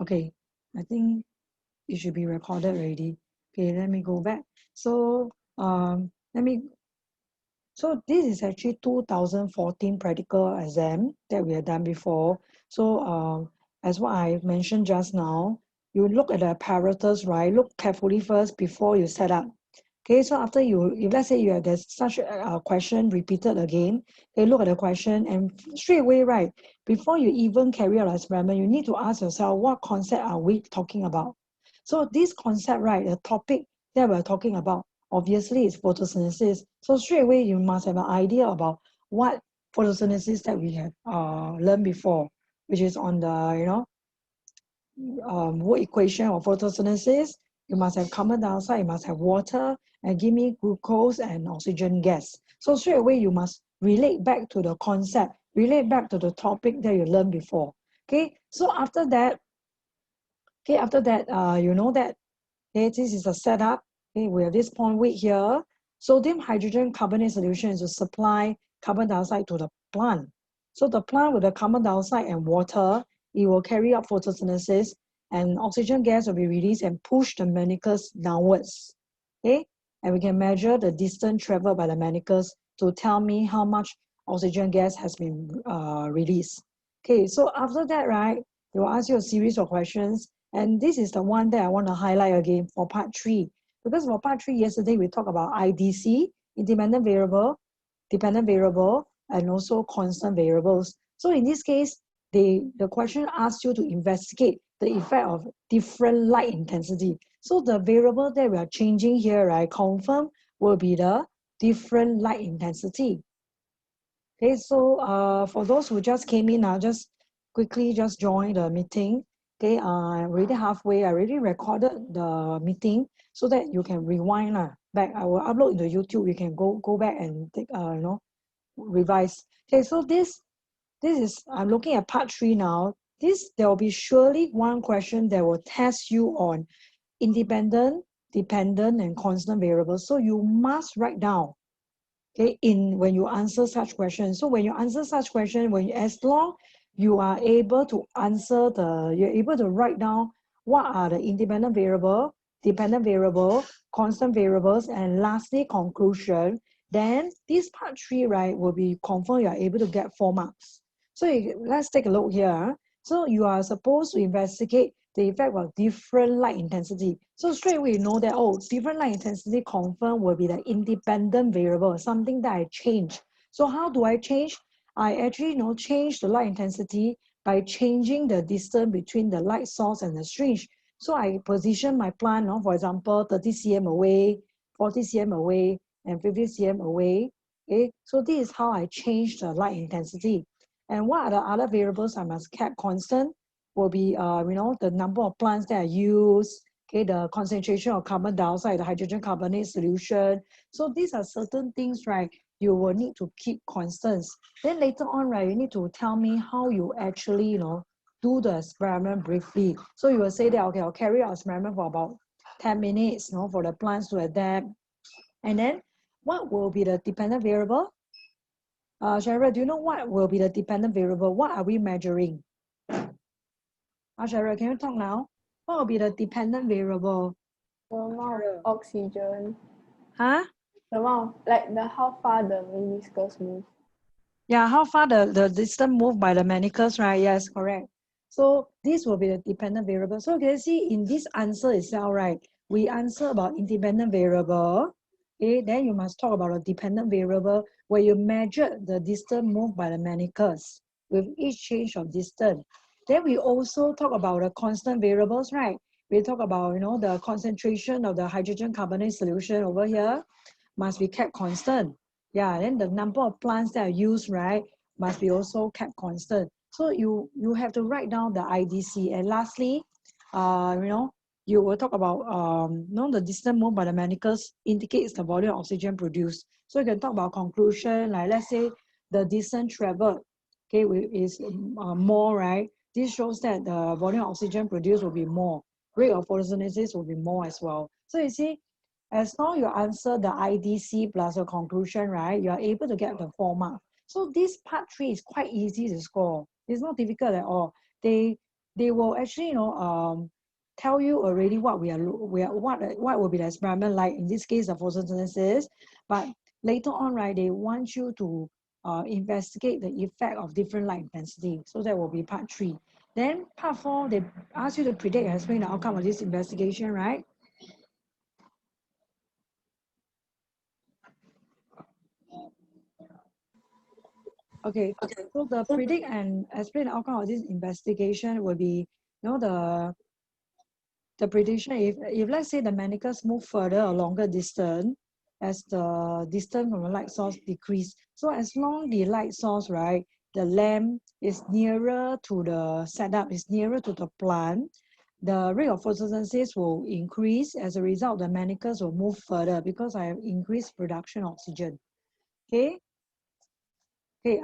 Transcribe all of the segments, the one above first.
Okay, I think it should be recorded already. Okay, let me go back. So so this is actually 2014 practical exam that we have done before. So as what I mentioned just now, you look at the apparatus, right? Look carefully first before you set up. Okay, so after if let's say you have there's such a question repeated again, okay, look at the question and straight away, right, before you even carry out an experiment, you need to ask yourself, what concept are we talking about? So this concept, right, the topic that we're talking about, obviously is photosynthesis. So straight away, you must have an idea about what photosynthesis that we have learned before, which is on the, word equation of photosynthesis. You must have carbon dioxide, you must have water, and give me glucose and oxygen gas. So straight away, you must relate back to the concept, relate back to the topic that you learned before. Okay, so after that, you know that, okay, this is a setup. Okay, we have this point weight here. Sodium hydrogen carbonate solution is to supply carbon dioxide to the plant. So the plant with the carbon dioxide and water, it will carry out photosynthesis and oxygen gas will be released and push the manicus downwards. Okay, and we can measure the distance traveled by the manicus to tell me how much oxygen gas has been released. Okay, so after that, right, they will ask you a series of questions. And this is the one that I want to highlight again for part 3. Because for part 3, yesterday we talked about IDC, independent variable, dependent variable, and also constant variables. So in this case, the question asks you to investigate the effect of different light intensity. So the variable that we are changing here, right, confirm will be the different light intensity. Okay, so for those who just came in, I'll just quickly just join the meeting. Okay, I'm already halfway. I already recorded the meeting so that you can rewind back. I will upload into YouTube. You can go back and take revise. Okay, so this is, I'm looking at part 3 now. There will be surely one question that will test you on independent, dependent, and constant variables. So you must write down, okay, when you answer such questions. So when you answer such question, as long you are able to answer you're able to write down what are the independent variable, dependent variable, constant variables, and lastly conclusion, then this part 3, right, will be confirmed you are able to get 4 marks. So let's take a look here. So you are supposed to investigate the effect of different light intensity. So straight away you know that, oh, different light intensity confirmed will be the independent variable, something that I change. So how do I change? I actually change the light intensity by changing the distance between the light source and the syringe. So I position my plant, for example, 30 cm away, 40 cm away, and 50 cm away. Okay, so this is how I change the light intensity. And what are the other variables I must keep constant? Will be the number of plants that I use, okay, the concentration of carbon dioxide, the hydrogen carbonate solution. So these are certain things, right, you will need to keep constants. Then later on, right, you need to tell me how you actually, do the experiment briefly. So you will say that, okay, I'll carry out experiment for about 10 minutes, for the plants to adapt. And then what will be the dependent variable? Shara, do you know what will be the dependent variable? What are we measuring? Shara, can you talk now? What will be the dependent variable? The amount of oxygen. Huh? The amount, like how far the meniscus move. Yeah, how far the distance moved by the manicus, right? Yes, correct. So this will be the dependent variable. So can you see in this answer itself, right? We answer about independent variable. Okay, then you must talk about a dependent variable where you measure the distance moved by the manicus with each change of distance. Then we also talk about the constant variables, right? We talk about, the concentration of the hydrogen carbonate solution over here must be kept constant. Yeah, then the number of plants that are used, right, must be also kept constant. So you have to write down the IDC. And lastly, you will talk about the distance moved by the manicus indicates the volume of oxygen produced. So you can talk about conclusion, like let's say the distance traveled, okay, is more, right? This shows that the volume of oxygen produced will be more. Rate of photosynthesis will be more as well. So you see, as long you answer the IDC plus your conclusion, right, you are able to get the 4 marks. So this part 3 is quite easy to score. It's not difficult at all. they will actually, tell you already what what will be the experiment like. In this case, the photosynthesis. But later on, right, they want you to investigate the effect of different light intensity. So that will be part 3. Then part 4, they ask you to predict and explain the outcome of this investigation, right? Okay, so the predict and explain the outcome of this investigation will be, the prediction, if let's say the manicures move further or longer distance as the distance from the light source decrease. So as long the light source, right, the lamp is nearer to the setup, is nearer to the plant, the rate of photosynthesis will increase. As a result, the manicures will move further because I have increased production of oxygen. Okay? Okay,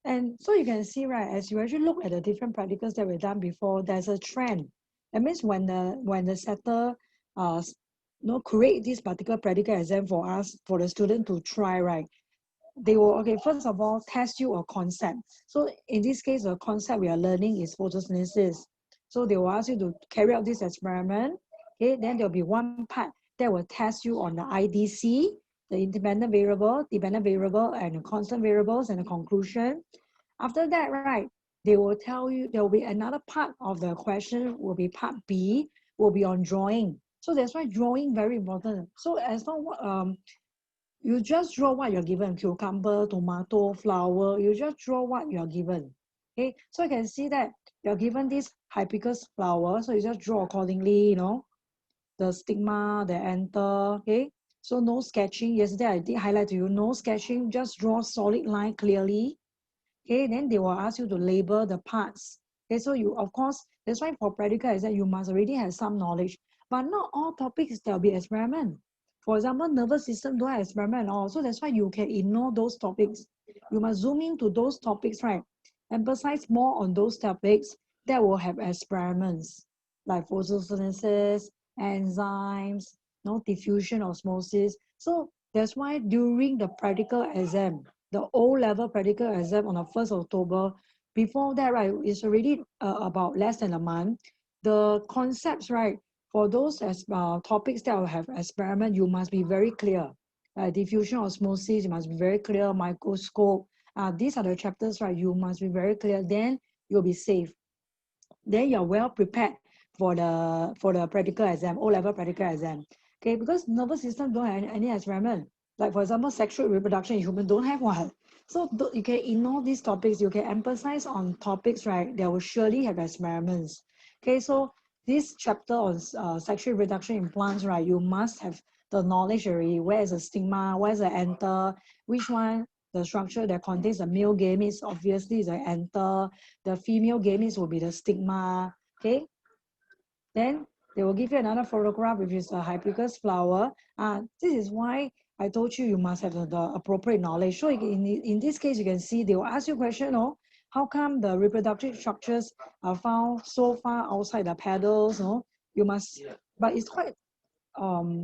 and so you can see, right, as you actually look at the different practicals that we've done before, there's a trend. That means when the setter create this particular practical exam for us, for the student to try, right, they will, okay, first of all, test you a concept. So in this case, the concept we are learning is photosynthesis. So they will ask you to carry out this experiment. Okay, then there'll be one part that will test you on the IDC, the independent variable, dependent variable, and the constant variables, and the conclusion. After that, right, they will tell you there will be another part of the question, will be part B, will be on drawing. So that's why drawing very important. So as long you just draw what you're given, cucumber, tomato, flower, you just draw what you're given. Okay, so you can see that you're given this hibiscus flower, so you just draw accordingly, the stigma, the anther, okay? So no sketching. Yesterday I did highlight to you, no sketching, just draw solid line clearly. Okay, then they will ask you to label the parts. Okay, so you, of course, that's why for practical exam, you must already have some knowledge, but not all topics there will be experiment. For example, nervous system don't have experiment at all. So that's why you can ignore those topics. You must zoom into those topics, right? Emphasize more on those topics that will have experiments like photosynthesis, enzymes, diffusion, osmosis. So that's why during the practical exam, the O-level practical exam on the 1st October, before that, right, it's already about less than a month. The concepts, right, for those as topics that will have experiment, you must be very clear. Diffusion, osmosis, you must be very clear. Microscope, these are the chapters, right? You must be very clear. Then you'll be safe. Then you're well prepared for the practical exam, O-level practical exam. Okay, because nervous system don't have any experiment. Like for example, sexual reproduction in human don't have one. So you can ignore these topics. You can emphasize on topics, right, that will surely have experiments. Okay, so this chapter on sexual reproduction in plants, right, you must have the knowledge already. Where is the stigma? Where is the anther? Which one? The structure that contains the male gametes obviously is the anther. The female gametes will be the stigma. Okay. Then they will give you another photograph, which is a hibiscus flower. This is why I told you must have the appropriate knowledge. So in this case, you can see they will ask you a question, how come the reproductive structures are found so far outside the petals? You must, but it's quite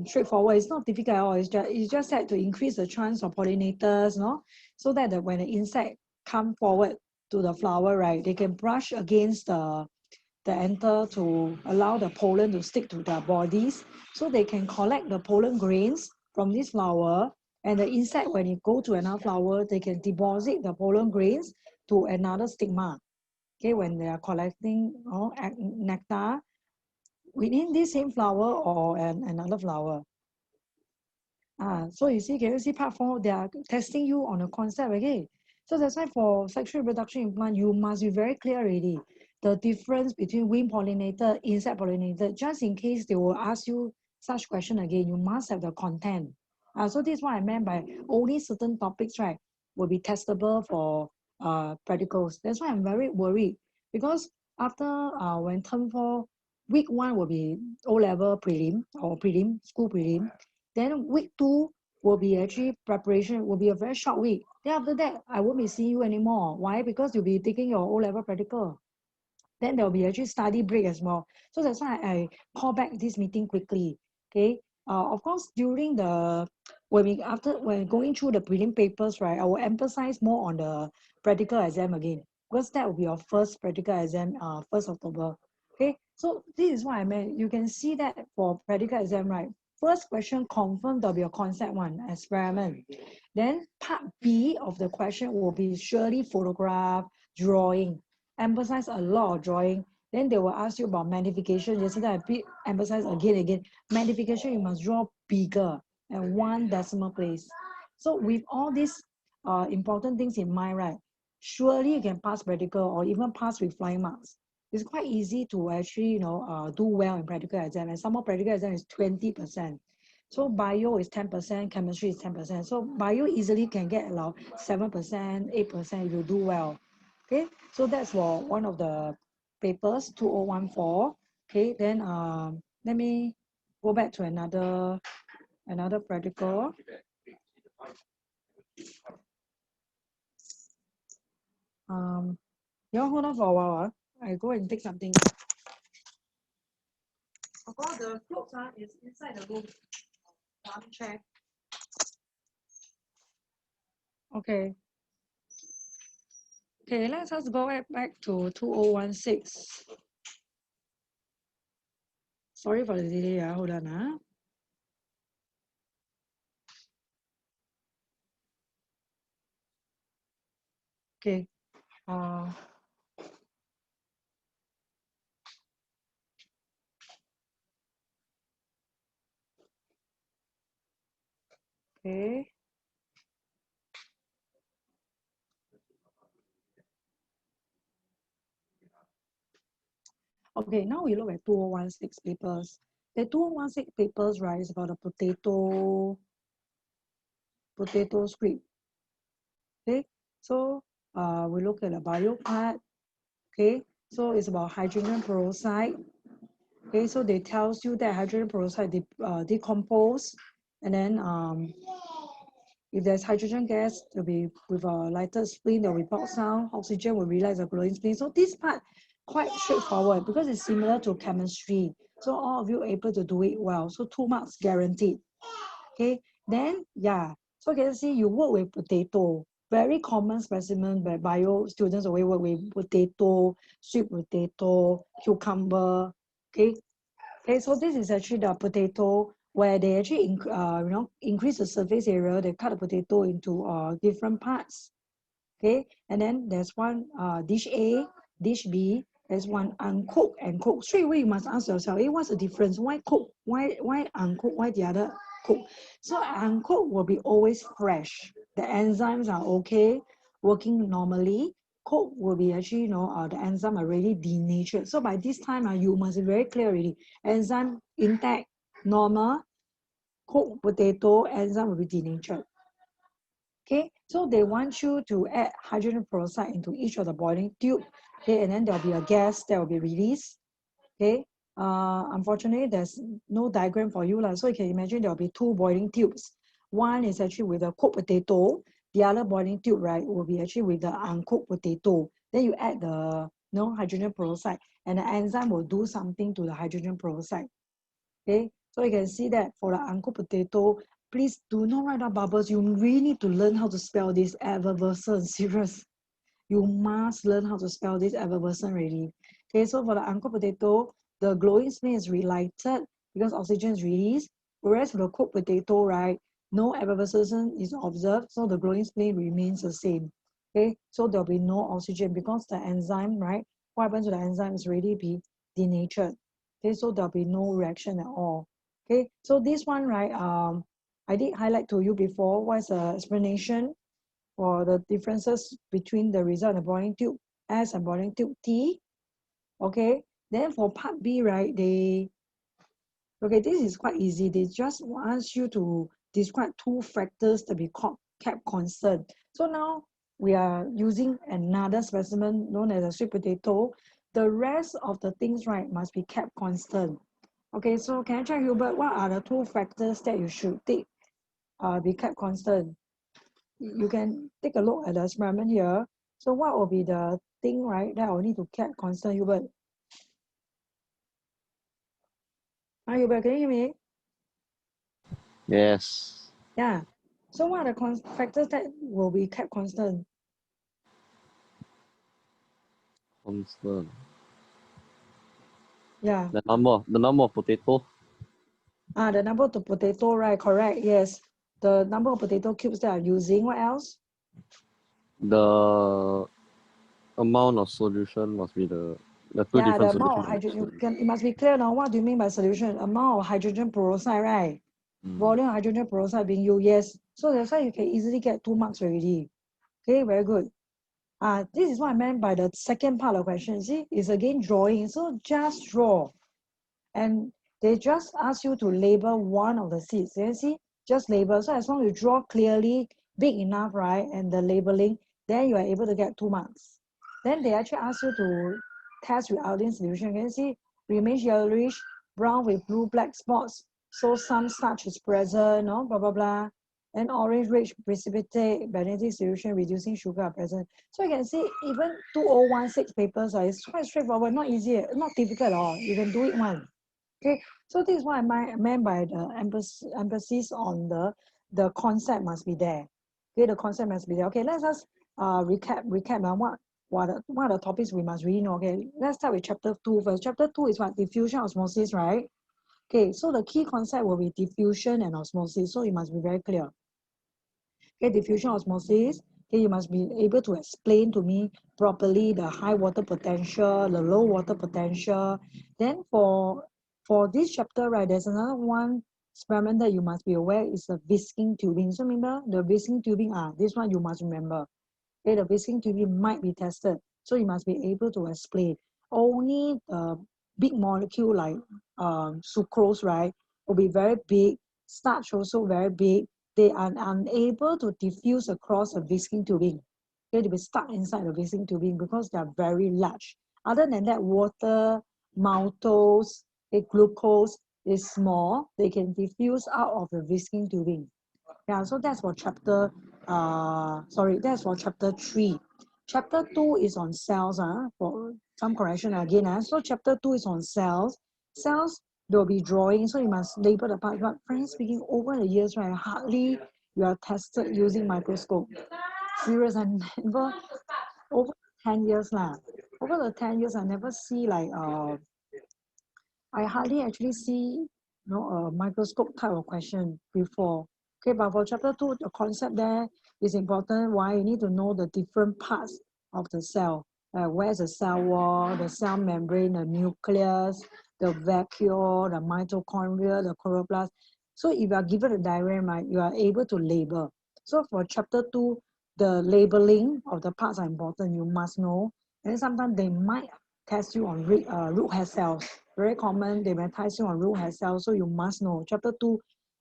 straightforward. It's not difficult at all. It's just that to increase the chance of pollinators, so that when the insect come forward to the flower, right, they can brush against the anther to allow the pollen to stick to their bodies, so they can collect the pollen grains from this flower, and the insect, when it go to another flower, they can deposit the pollen grains to another stigma. Okay, when they are collecting nectar within this same flower or another flower. So you see, can you see part 4? They are testing you on a concept again. So that's why for sexual reproduction in plant, you must be very clear already. The difference between wind pollinator, insect pollinator, just in case they will ask you such question again, you must have the content. So this is what I meant by only certain topics, right, will be testable for practicals. That's why I'm very worried, because after when term 4, week 1 will be O-level prelim or prelim, school prelim. Then week 2 will be actually preparation, will be a very short week. Then after that, I won't be seeing you anymore. Why? Because you'll be taking your O-level practical. Then there'll be actually study break as well. So that's why I call back this meeting quickly. Okay. Of course, during when going through the prelim papers, right, I will emphasize more on the practical exam again. because that will be your first practical exam, 1st October. Okay, so this is what I meant. You can see that for practical exam, right? First question confirm there'll be a concept one, experiment. Then part B of the question will be surely photograph, drawing. Emphasize a lot of drawing. Then they will ask you about magnification. Yesterday I emphasize again. Magnification, you must draw bigger and 1 decimal place. So with all these important things in mind, right? Surely you can pass practical or even pass with flying marks. It's quite easy to actually, do well in practical exam. And some more practical exam is 20%. So bio is 10%, chemistry is 10%. So bio easily can get around 7%, 8% if you do well. Okay, so that's for one of the papers, 2014. Okay, then let me go back to another practical. You all hold on for a while. I go and take something. All the clothes is inside the room. Let me check. Okay. Okay, let's just go back to 2016. Sorry for the delay. Hold on. Okay. Okay. Okay, now we look at 2016 papers. The 2016 papers, right, is about a potato script. Okay, so we look at the bio part. Okay, so it's about hydrogen peroxide. Okay, so they tells you that hydrogen peroxide decompose, and then if there's hydrogen gas, there'll be with a lighter spleen, there'll be pulp sound. Oxygen will realize a glowing spleen. So this part quite straightforward because it's similar to chemistry. So all of you are able to do it well. So 2 marks guaranteed. Okay, then yeah. So you can see you work with potato. Very common specimen where bio students always work with potato, sweet potato, cucumber. Okay, okay, so this is actually the potato where they actually increase the surface area. They cut the potato into different parts. Okay, and then there's one dish A, dish B. There's one uncooked and cooked. Straight away you must ask yourself, hey, what's the difference? Why cook? Why uncooked? Why the other cook? So uncooked will be always fresh. The enzymes are okay, working normally. Cooked will be actually, the enzyme are already denatured. So by this time, you must be very clear already. Enzyme intact, normal. Cooked potato, enzyme will be denatured. Okay, so they want you to add hydrogen peroxide into each of the boiling tube. Okay, and then there'll be a gas that will be released. Okay, unfortunately, there's no diagram for you, so you can imagine there'll be 2 boiling tubes. One is actually with a cooked potato. The other boiling tube, right, will be actually with the uncooked potato. Then you add the hydrogen peroxide, and the enzyme will do something to the hydrogen peroxide. Okay, so you can see that for the uncooked potato, please do not write down bubbles. You really need to learn how to spell this effervescent. Serious. You must learn how to spell this effervescent already. Okay, so for the uncooked potato, the glowing spleen is relighted because oxygen is released. Whereas for the cooked potato, right, no effervescence is observed, so the glowing spleen remains the same. Okay, so there'll be no oxygen because the enzyme, right, what happens to the enzyme is already be denatured. Okay, so there'll be no reaction at all. Okay, so this one, right, I did highlight to you before what's the explanation for the differences between the result and the boiling tube S and boiling tube T. Okay, then for part B, right, okay, this is quite easy. They just want you to describe 2 factors to be kept constant. So now we are using another specimen known as a sweet potato. The rest of the things, right, must be kept constant. Okay, so can I check, Hubert, what are the 2 factors that you should take be kept constant? You can take a look at the experiment here. So what will be the thing, right, that I will need to keep constant, Hubert? Hi, Hubert, can you hear me? Yes. Yeah. So what are the factors that will be kept constant? Constant. Yeah. The number of potato. The number of the potato, right? Correct. Yes. The number of potato cubes that I'm using. What else? The amount of solution must be the two Yeah, the different amount of solutions. hydrogen. It must be clear now. What do you mean by solution? Amount of hydrogen peroxide, right? Volume of hydrogen peroxide being used. Yes. So that's why you can easily get 2 marks already. Okay, very good. This is what I meant by the second part of the question. See, it's again drawing. So just draw. And they just ask you to label one of the seeds. You see, just label. So as long as you draw clearly, big enough, right, and the labeling, then you are able to get 2 marks. Then they actually ask you to test with iodine solution. You can see, remains yellowish, brown with blue, black spots. So some starch is present, no, blah, blah, blah. And orange rich precipitate, magnetic solution, reducing sugar are present. So you can see even 2016 papers is quite straightforward, not easy, not difficult at all. You can do it one. Okay, so this is what I meant by the emphasis on the concept must be there. Okay, the concept must be there. Okay, let's just recap now what are the topics we must really know. Okay, let's start with chapter 2 first. Chapter 2 is what? Diffusion, osmosis, right? Okay, so the key concept will be diffusion and osmosis. So it must be very clear. Okay, diffusion, osmosis. Okay, you must be able to explain to me properly the high water potential, the low water potential. Then for this chapter, right, there's another one experiment that you must be aware is the whisking tubing. So remember the whisking tubing, this one you must remember. Okay, the whisking tubing might be tested. So you must be able to explain. Only the big molecule like sucrose, right, will be very big, starch also very big. They are unable to diffuse across the whisking tubing. Okay, they'll be stuck inside the whisking tubing because they are very large. Other than that, water, maltose, glucose is small. They can diffuse out of the whisking tubing. Yeah, so that's for chapter, that's for chapter 3. Chapter 2 is on cells, for some correction again. So chapter 2 is on cells. Cells, there will be drawing, so you must label the part. But frankly speaking, over the years, right, hardly you are tested using microscope. Serious, I never, over 10 years lah. Over the 10 years, I never see like, I hardly actually see a microscope type of question before. Okay, but for chapter 2, the concept there is important. Why? You need to know the different parts of the cell. Where's the cell wall, the cell membrane, the nucleus, the vacuole, the mitochondria, the chloroplast. So if you are given a diagram, right, you are able to label. So for chapter 2, the labeling of the parts are important. You must know. And sometimes they might test you on root hair cells. Very common, they may test you on root hair cells, so you must know. Chapter 2,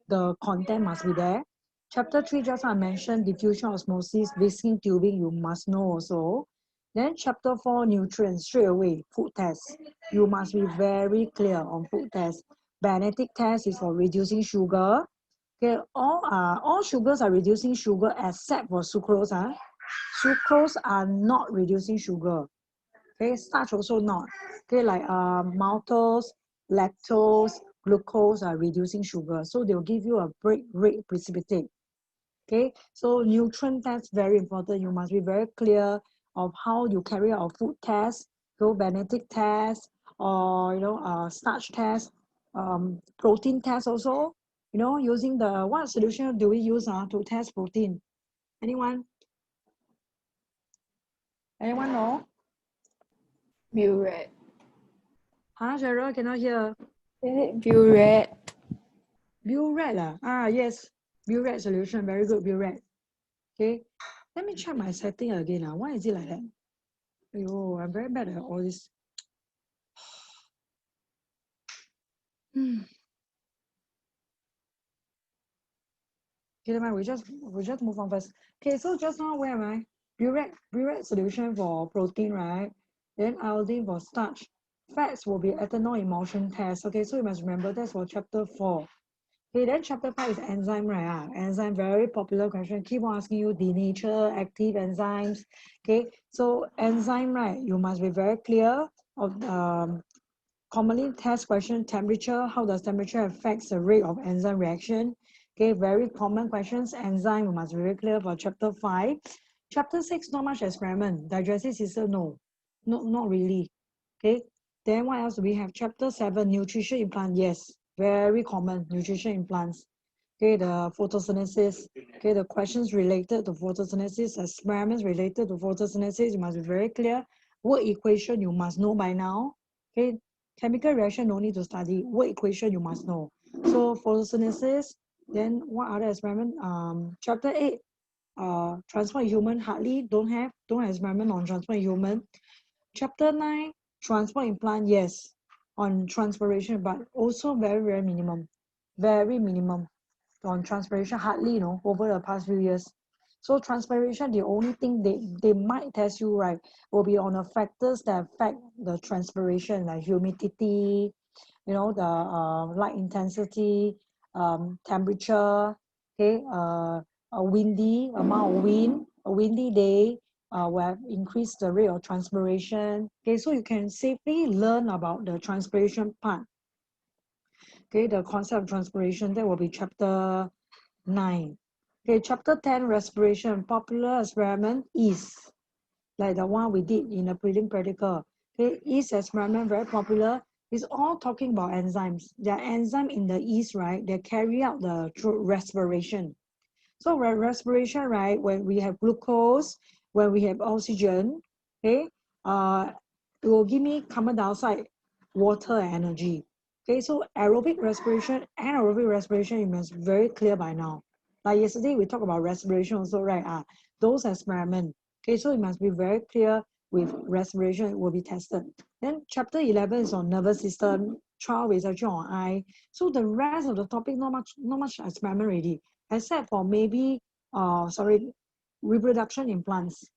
the content must be there. Chapter 3, just I mentioned, diffusion, osmosis, whisking tubing, you must know also. Then chapter 4, nutrients, straight away, food test. You must be very clear on food test. Magnetic test is for reducing sugar. Okay, all sugars are reducing sugar except for sucrose. Sucrose are not reducing sugar. Okay, starch also not. Okay, like maltose, lactose, glucose are reducing sugar. So they'll give you a break rate precipitate. Okay, so nutrient test very important. You must be very clear of how you carry out a food test, go magnetic test, or starch test, protein test also. Using the what solution do we use to test protein? Anyone? Anyone know? Burette. Cheryl, cannot hear. Is it burette? Burette. Yes. Burette solution. Very good, burette. Okay. Let me check my setting again. Why is it like that? Oh, I'm very bad at all this. Okay, never mind. We just move on first. Okay, so just now where am I? Burette solution for protein, right? Then iodine for starch. Fats will be ethanol emulsion test. Okay, so you must remember that's for chapter 4. Okay, then chapter 5 is enzyme, right? Enzyme, very popular question. Keep on asking you denature, active enzymes. Okay, so enzyme, right? You must be very clear of commonly test question, temperature. How does temperature affect the rate of enzyme reaction? Okay, very common questions. Enzyme, you must be very clear for chapter 5. Chapter 6, not much experiment. Digestive system, no. not really. Okay. Then what else do we have? Chapter 7, nutrition in plant. Yes, very common, nutrition in plants. Okay, the photosynthesis. Okay, the questions related to photosynthesis, experiments related to photosynthesis, you must be very clear. Word equation you must know by now. Okay, chemical reaction no need to study. Word equation you must know. So photosynthesis. Then what other experiment? Chapter 8, transform human, hardly don't have experiment on transform human. Chapter 9, transform in plant, yes, on transpiration, but also very minimum, very minimum on transpiration, hardly, over the past few years. So transpiration, the only thing they might test you, right, will be on the factors that affect the transpiration, like humidity, the light intensity, temperature, okay, a windy amount of wind, a windy day will have increased the rate of transpiration. Okay, so you can safely learn about the transpiration part. Okay, the concept of transpiration, that will be chapter 9. Okay, chapter 10, respiration. Popular experiment is like the one we did in the prelim practical. Okay, yeast experiment, very popular. It's all talking about enzymes. There are enzymes in the yeast, right? They carry out the respiration. So respiration, right? When we have glucose, when we have oxygen, okay, it will give me carbon dioxide, water, and energy. Okay, so aerobic respiration, anaerobic respiration, you must be very clear by now. Like yesterday, we talked about respiration also, right? Those experiments. Okay, so it must be very clear with respiration, it will be tested. Then chapter 11 is on nervous system, 12 is actually on eye. So the rest of the topic, not much experiment already, except for maybe, reproduction in plants.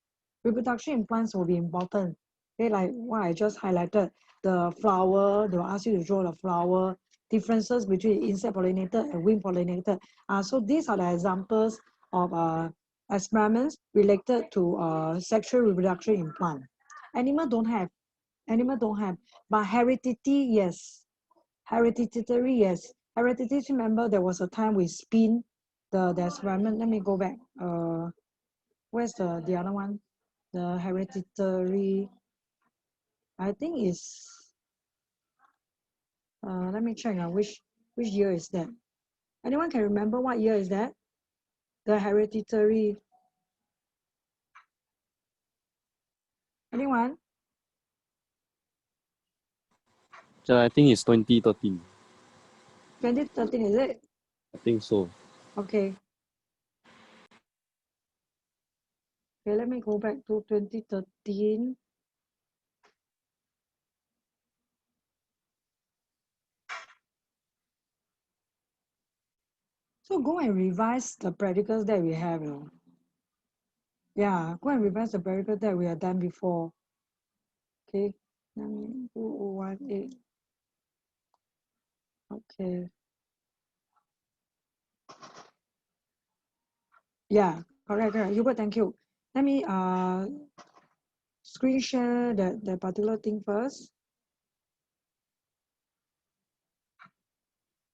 Reproduction in plants will be important. Okay, like what I just highlighted, the flower, they will ask you to draw the flower, differences between insect pollinated and wind pollinated. So these are the examples of experiments related to sexual reproduction in plant. Animal don't have, but heredity, yes. Hereditary, yes. Hereditary, remember there was a time we spin the experiment. Let me go back. Where's the other one? The hereditary, I think is, let me check which year is that. Anyone can remember what year is that? The hereditary. Anyone? So I think it's 2013. 2013, is it? I think so. Okay. Okay, let me go back to 2013. So go and revise the practicals that we have. Yeah, go and revise the practicals that we have done before. Okay. 2018. Okay. Yeah, correct. Hubert, thank you. Let me screen share the particular thing first.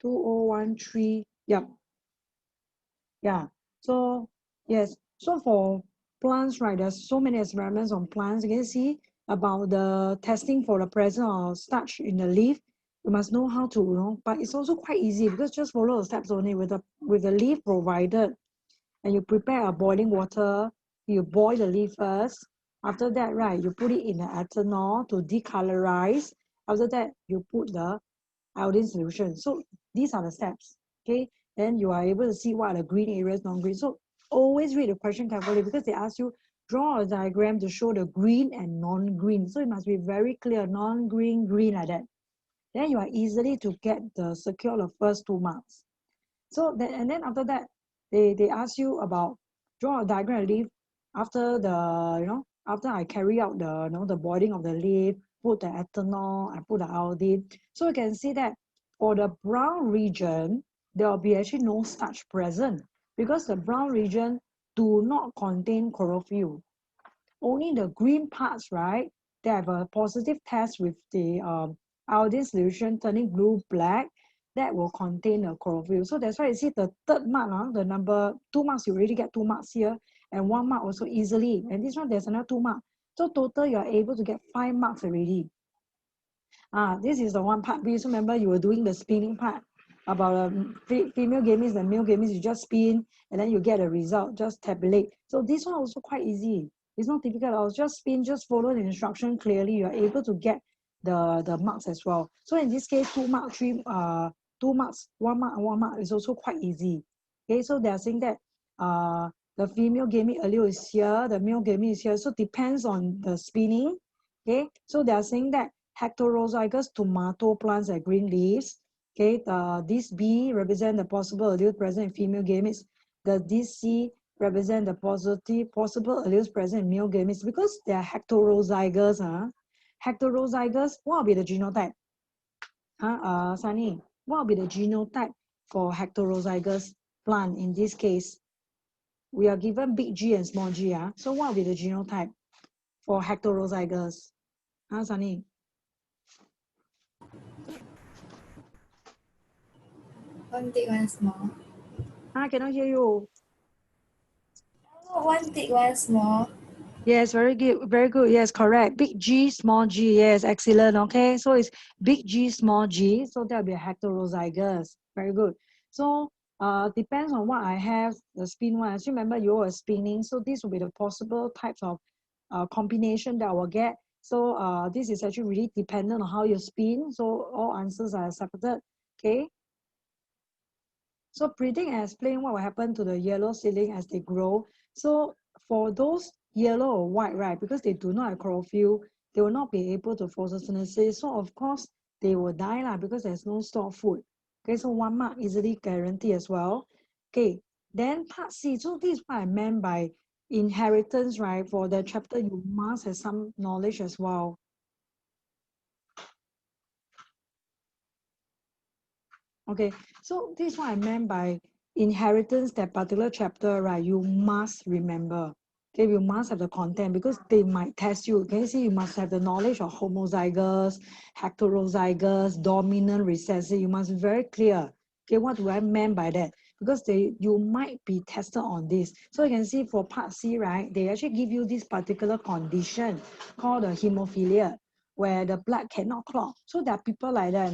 2013. Yep. Yeah. So yes. So for plants, right, there's so many experiments on plants. You can see about the testing for the presence of starch in the leaf. You must know how to, but it's also quite easy because just follow the steps only with the leaf provided. And you prepare a boiling water, you boil the leaf first. After that, right, you put it in the ethanol to decolorize. After that, you put the iodine solution. So these are the steps, okay? Then you are able to see what are the green areas, non-green. So always read the question carefully because they ask you, draw a diagram to show the green and non-green. So it must be very clear, non-green, green like that. Then you are easily to get the secure the first 2 marks. So then, and then after that, they ask you about draw a diagram of leaf after after I carry out the boiling of the leaf, put the ethanol, I put the iodine. So you can see that for the brown region, there will be actually no starch present because the brown region do not contain chlorophyll. Only the green parts, right, they have a positive test with the iodine solution turning blue black that will contain the chlorophyll. So that's why you see the third mark, the number 2 marks, you already get 2 marks here, and 1 mark also easily. And this one, there's another 2 mark. So total, you are able to get 5 marks already. This is the one part. Please remember you were doing the spinning part about female gametes and male gametes. You just spin and then you get a result, just tabulate. So this one also quite easy. It's not difficult. I'll just spin, just follow the instruction clearly. You're able to get the marks as well. So in this case, 2 marks, 2 marks, 1 mark, and 1 mark is also quite easy. Okay, so they're saying that the female gamete allele is here, the male gamete is here. So depends on the spinning. Okay, so they are saying that heterozygous tomato plants and green leaves. Okay, this B represent the possible allele present in female gametes. This C represent the possible alleles present in male gametes because they are heterozygous. Heterozygous, what will be the genotype? Sunny, what will be the genotype for heterozygous plant in this case? We are given big G and small g. So what will be the genotype for heterozygous? Sunny? One big, one small. I cannot hear you. Oh, one big, one small. Yes, very good, very good. Yes, correct. Big G, small g. Yes, excellent. Okay, so it's big G, small g. So that'll be a heterozygous. Very good. So depends on what I have, the spin one. As you remember, you were spinning. So this will be the possible types of combination that I will get. So this is actually really dependent on how you spin. So all answers are accepted. Okay. So predict and explain what will happen to the yellow seedling as they grow. So for those yellow or white, right, because they do not have chlorophyll, they will not be able to photosynthesis. So of course, they will die lah because there's no stored food. Okay, so 1 mark easily guaranteed as well. Okay, then part C. So this is what I meant by inheritance, right? For the chapter, you must have some knowledge as well. Okay, so this is what I meant by inheritance, that particular chapter, right? You must remember. Okay, you must have the content because they might test you. Okay, see, you must have the knowledge of homozygous, heterozygous, dominant, recessive. You must be very clear. Okay, what do I mean by that? Because you might be tested on this. So you can see for part C, right? They actually give you this particular condition called the hemophilia, where the blood cannot clot. So there are people like that,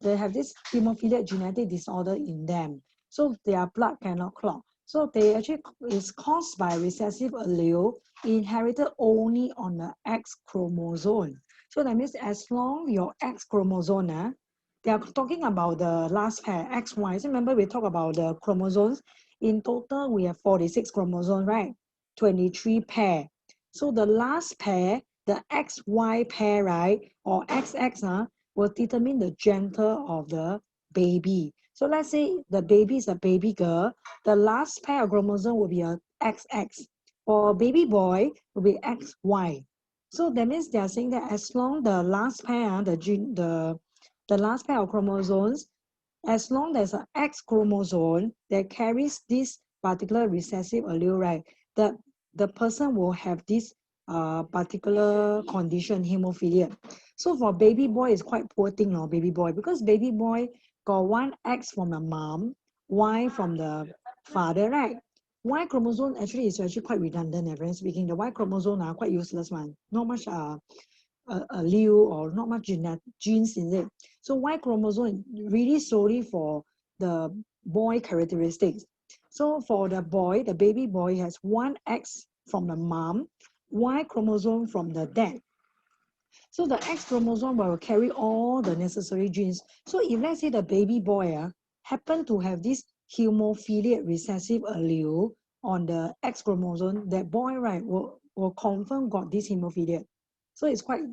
they have this hemophilia genetic disorder in them. So their blood cannot clot. So they actually is caused by recessive allele inherited only on the X chromosome. So that means as long your X chromosome, they are talking about the last pair, XY. So remember we talked about the chromosomes. In total, we have 46 chromosomes, right? 23 pair. So the last pair, the XY pair, right? Or XX, will determine the gender of the baby. So let's say the baby is a baby girl, the last pair of chromosome will be a XX. For a baby boy, will be XY. So that means they are saying that as long the last pair, the last pair of chromosomes, as long there's an X chromosome that carries this particular recessive allele, right, the person will have this particular condition, hemophilia. So for baby boy, it's quite poor thing, baby boy, because baby boy got one X from the mom, Y from the father, right? Y chromosome actually is actually quite redundant, frankly speaking. The Y chromosome are quite useless one. Not much allele or not much genes in it. So Y chromosome really solely for the boy characteristics. So for the boy, the baby boy has one X from the mom, Y chromosome from the dad. So the X chromosome will carry all the necessary genes. So if let's say the baby boy happen to have this hemophilia recessive allele on the X chromosome, that boy, right, will confirm got this hemophilia. So it's quite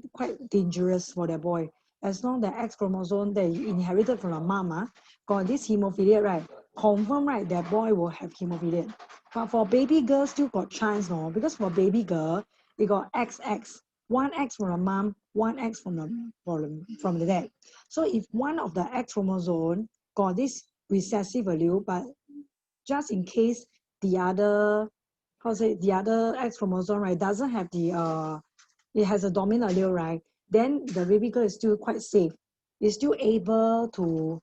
dangerous for the boy. As long the X chromosome that he inherited from the mama got this hemophilia, right, confirm, right, that boy will have hemophilia. But for baby girl, still got chance, no? Because for baby girl, they got XX. One X from the mom, one X from the dad. So if one of the X chromosome got this recessive allele, but just in case the other, the other X chromosome, right, doesn't have the it has a dominant allele, right, then the baby girl is still quite safe. Is still able to,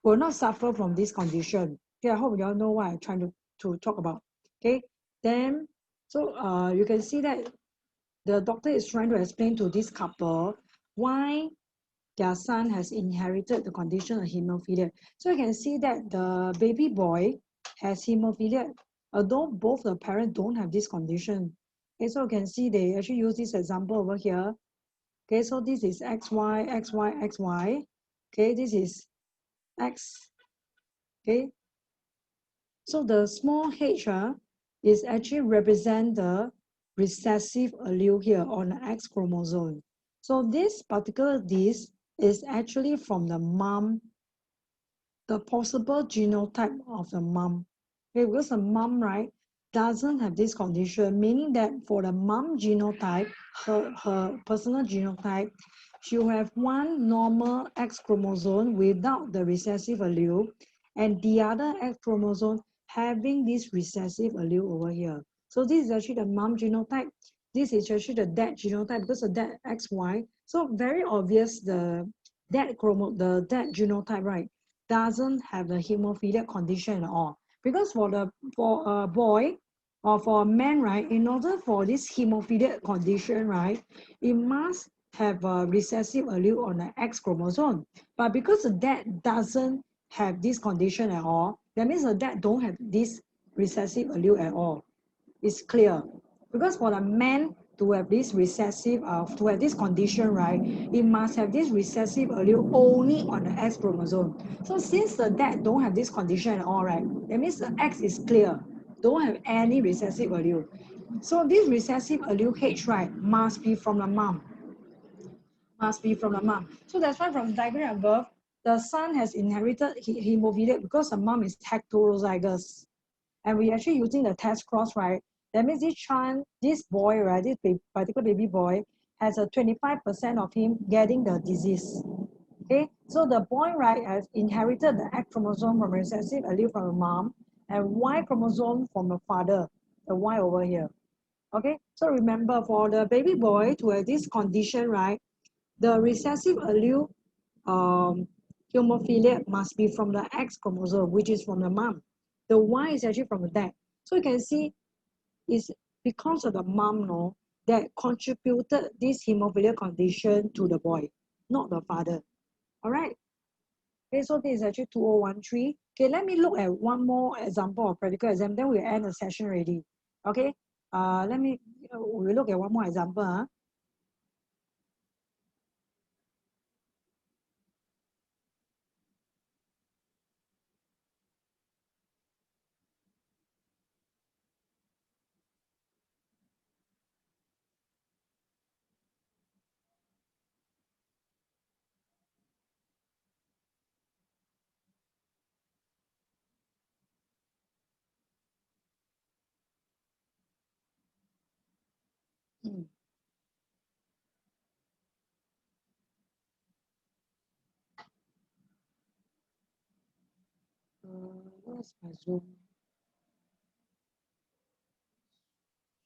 will not suffer from this condition. Okay, I hope you all know what I'm trying to talk about. Okay, then so you can see that the doctor is trying to explain to this couple why their son has inherited the condition of hemophilia. So you can see that the baby boy has hemophilia, although both the parents don't have this condition. Okay, so you can see they actually use this example over here. Okay, so this is XY, XY, XY. Okay, this is X. Okay, so the small h is actually represent the recessive allele here on the X chromosome. So this particular disk is actually from the mom, the possible genotype of the mom. Okay, because the mom, right, doesn't have this condition, meaning that for the mom genotype, her personal genotype, she will have one normal X chromosome without the recessive allele, and the other X chromosome having this recessive allele over here. So this is actually the mom genotype. This is actually the dad genotype because the dad XY. So very obvious the dad genotype, right, doesn't have the hemophilia condition at all. Because for a boy or for a man, right, in order for this hemophilia condition, right, it must have a recessive allele on the X chromosome. But because the dad doesn't have this condition at all, that means the dad don't have this recessive allele at all. It's clear. Because for the man to have this recessive, to have this condition, right, it must have this recessive allele only on the X chromosome. So since the dad don't have this condition at all, right, that means the X is clear, don't have any recessive allele. So this recessive allele H, right, must be from the mom. Must be from the mom. So that's why from the diagram above, the son has inherited hemophilia because the mom is heterozygous. And we're actually using the test cross, right? That means this boy, right, this particular baby boy has a 25% of him getting the disease. Okay, so the boy, right, has inherited the X chromosome from recessive allele from the mom and Y chromosome from the father, the Y over here. Okay, so remember for the baby boy to have this condition, right, the recessive allele hemophilia must be from the X chromosome, which is from the mom. The Y is actually from the dad. So you can see it's because of the mom, no, that contributed this hemophilia condition to the boy, not the father. All right. Okay, so this is actually 2013. Okay, let me look at one more example of practical exam, then we'll end the session already. Okay, we'll look at one more example. Huh? Hmm. Where's my Zoom?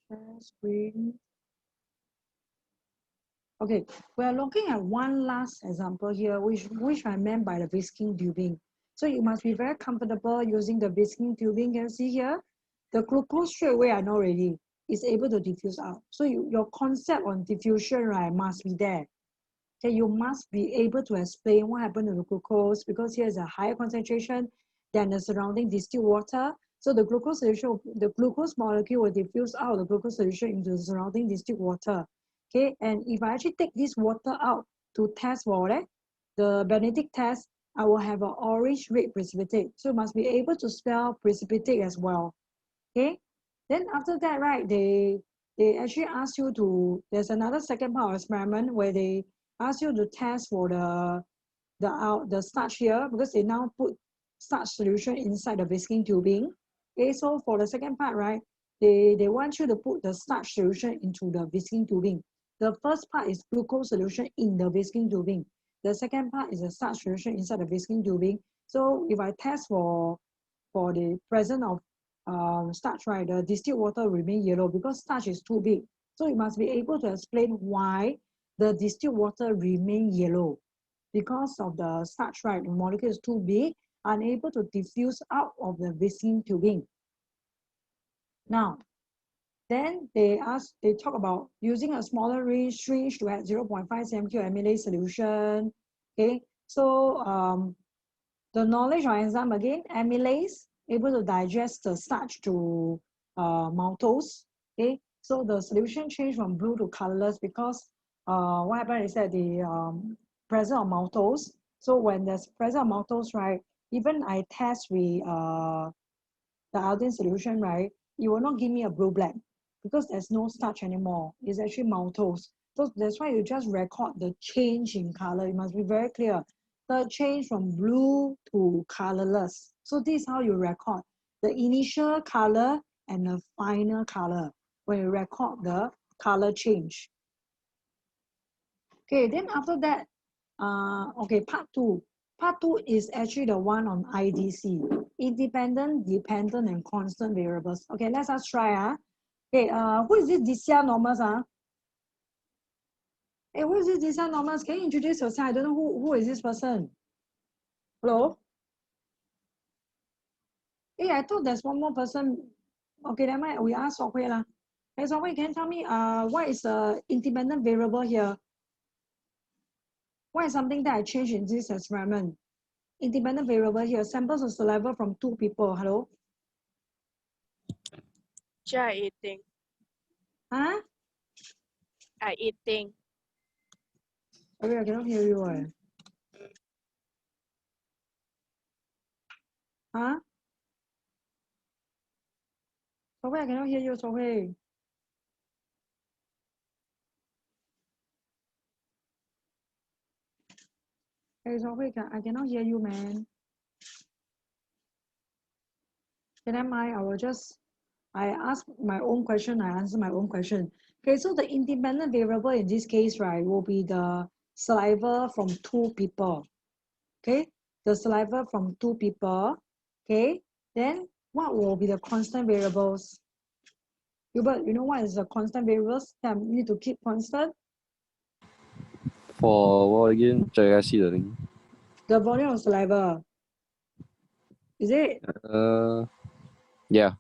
Share screen. Okay, we are looking at one last example here, which I meant by the whisking tubing. So you must be very comfortable using the whisking tubing. You can see here, the glucose straight away I know already is able to diffuse out. So your concept on diffusion, right, must be there. Okay, you must be able to explain what happened to the glucose because here is a higher concentration than the surrounding distilled water. So the glucose solution, the glucose molecule will diffuse out the glucose solution into the surrounding distilled water. Okay, and if I actually take this water out to test for it, the Benedict test, I will have an orange red precipitate. So you must be able to spell precipitate as well. Okay, then after that, right, they actually ask you to, there's another second part of experiment where they ask you to test for the starch here because they now put starch solution inside the whisking tubing. Okay, so for the second part, right, they want you to put the starch solution into the whisking tubing. The first part is glucose solution in the whisking tubing. The second part is the starch solution inside the whisking tubing. So if I test for the presence of starch, right, the distilled water will remain yellow because starch is too big. So you must be able to explain why the distilled water remain yellow. Because of the starch, right, the molecule is too big, unable to diffuse out of the whisking tubing. Now, Then they talk about using a smaller syringe to add 0.5 cm amylase solution. Okay, so the knowledge of enzyme again, amylase able to digest the starch to maltose. Okay, so the solution changed from blue to colorless because what happened is that the presence of maltose. So when there's presence of maltose, right, even I test with the iodine solution, right, it will not give me a blue black because there's no starch anymore. It's actually maltose. So that's why you just record the change in color. It must be very clear. The change from blue to colorless. So this is how you record the initial color and the final color when you record the color change. Okay, then after that, okay, part two. Part two is actually the one on IDC, independent, dependent, and constant variables. Okay, let's us try. Okay, who is this Dicia Normus? Hey, who is this Dicia Normus? Can you introduce yourself? I don't know who is this person. Hello? Hey, I thought there's one more person. Okay, never mind. We ask Sok Hui lah. Hey, Sok Hui, can you tell me what is the independent variable here? What is something that I changed in this experiment? Independent variable here, samples of saliva from 2 people. Hello? I eating. Huh? I eating. Sorry, I cannot hear you. Huh? Sorry, I cannot hear you. Sorry. Hey, sorry, I cannot hear you, man. Never mind, I ask my own question, I answer my own question. Okay, so the independent variable in this case, right, will be the saliva from 2 people. Okay, the saliva from 2 people. Okay, then what will be the constant variables? Hubert, you know what is the constant variables that I need to keep constant? For what again? Check I see the thing. The volume of saliva. Is it? Yeah.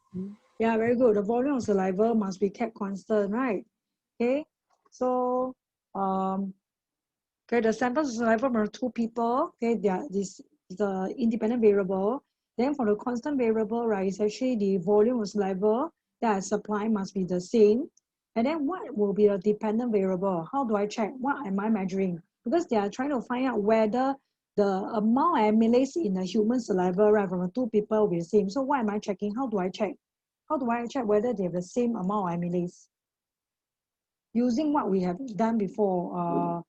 Yeah, very good. The volume of saliva must be kept constant, right? Okay, so okay, the samples of saliva from 2 people. Okay, this is the independent variable. Then for the constant variable, right, it's actually the volume of saliva that I supply must be the same. And then what will be the dependent variable? How do I check? What am I measuring? Because they are trying to find out whether the amount of amylase in the human saliva, right, from the 2 people will be the same. So what am I checking? How do I check? How do I check whether they have the same amount of amylase? Using what we have done before,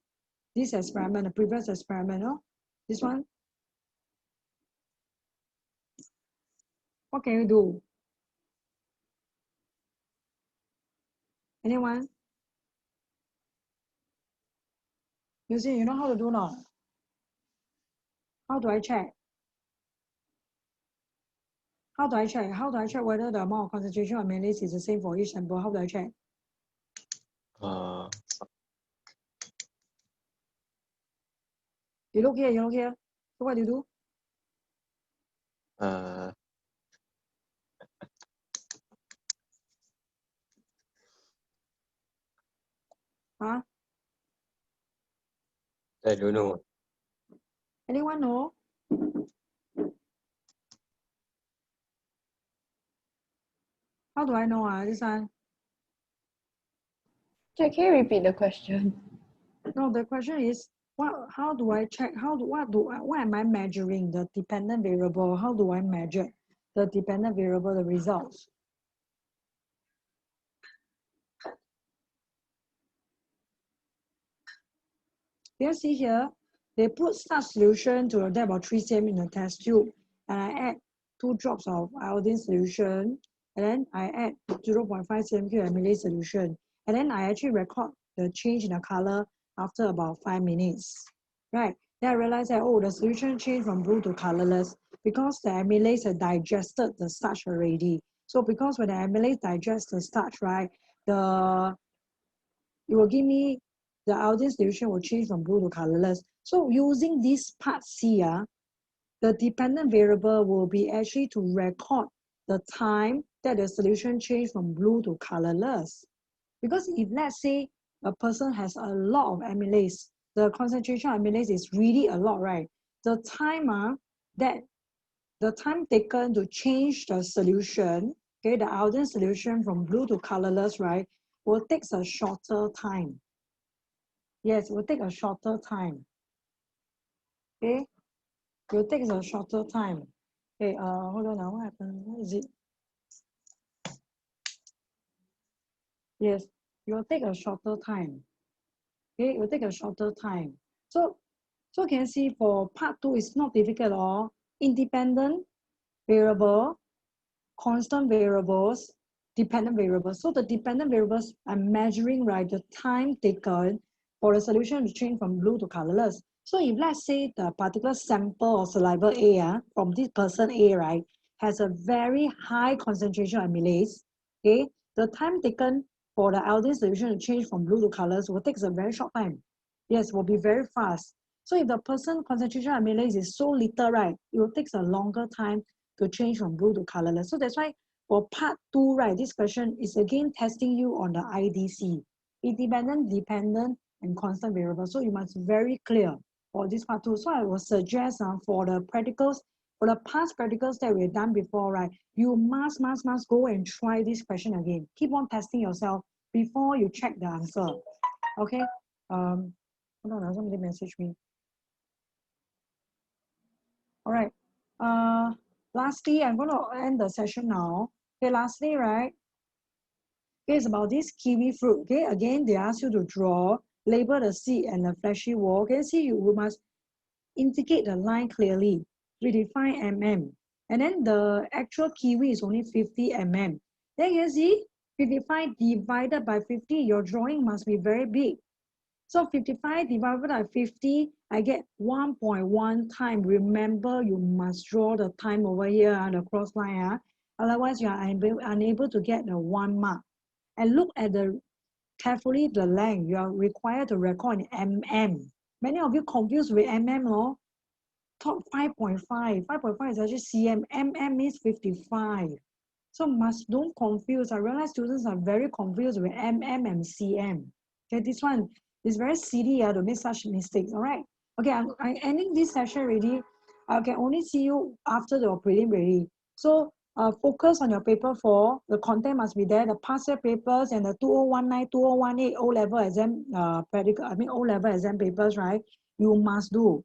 this experiment, the previous experiment, no? This one. What can you do? Anyone? You see, you know how to do not? How do I check? How do I check? How do I check whether the amount of concentration of amylase is the same for each sample? How do I check? You look here, you look here. So what do you do? Huh? I don't know. Anyone know? How do I know this one? Can you repeat the question? No, the question is, how do I check? What am I measuring? The dependent variable. How do I measure the dependent variable, the results? You see here, they put starch solution to a depth of 3 cm in a test tube, and I add 2 drops of iodine solution, and then I add 0.5 cm amylase solution, and then I actually record the change in the color after about 5 minutes, right? Then I realized that, oh, the solution changed from blue to colorless because the amylase had digested the starch already. So because when the amylase digests the starch, right, it will give me the iodine solution will change from blue to colorless. So using this part C, the dependent variable will be actually to record the time that the solution changed from blue to colorless. Because if let's say a person has a lot of amylase, the concentration of amylase is really a lot, right? The time the time taken to change the solution, okay, the iodine solution from blue to colorless, right, will take a shorter time. Yes, it will take a shorter time. Okay, it will take a shorter time. Okay, hold on now, what happened? What is it? Yes, it will take a shorter time. Okay, it will take a shorter time. So can you see for part 2, it's not difficult at all. Independent variable, constant variables, dependent variables. So the dependent variables I'm measuring, right, the time taken for the solution to change from blue to colorless. So if let's say the particular sample of saliva A from this person A, right, has a very high concentration of amylase, okay, the time taken for the iodine solution to change from blue to colors will take a very short time. Yes, will be very fast. So if the person concentration of amylase is so little, right, it will take a longer time to change from blue to colorless. So that's why for part 2, right, this question is again testing you on the IDC, independent, dependent, and constant variable. So you must be very clear for this part 2. So I will suggest for the practicals, for the past practicals that we've done before, right, you must go and try this question again. Keep on testing yourself before you check the answer. Okay? Hold on, somebody message me. All right. Lastly, I'm going to end the session now. Okay, lastly, right? Okay, it's about this kiwi fruit. Okay, again, they ask you to draw, label the seed and the fleshy wall. Okay, see, you must indicate the line clearly. Redefine mm. And then the actual kiwi is only 50 mm. Then you see, 55 divided by 50, your drawing must be very big. So 55 divided by 50, I get 1.1 time. Remember, you must draw the time over here on the cross line. Otherwise, you are unable to get the 1 mark. And look at carefully the length. You are required to record in mm. Many of you confused with mm, no? Top 5.5. 5.5 is actually cm. Mm means 55. So don't confuse. I realize students are very confused with mm and cm. Okay, this one is very silly to make such mistakes. All right. Okay, I'm ending this session already. I can only see you after the prelim ready. So focus on your paper 4. The content must be there. The past year papers and the 2019, 2018 O-level exam O-level exam papers, right? You must do.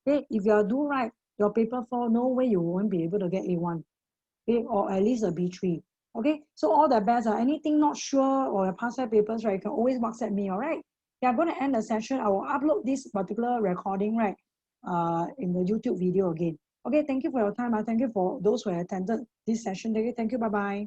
Okay, if you do right, your paper 4, no way you won't be able to get A1. Okay, or at least a B3. Okay, so all the best. Anything not sure or your past year papers, right, you can always WhatsApp me, all right? Yeah, I'm going to end the session. I will upload this particular recording, right, in the YouTube video again. Okay, thank you for your time. Thank you for those who attended this session. Thank you. Bye-bye.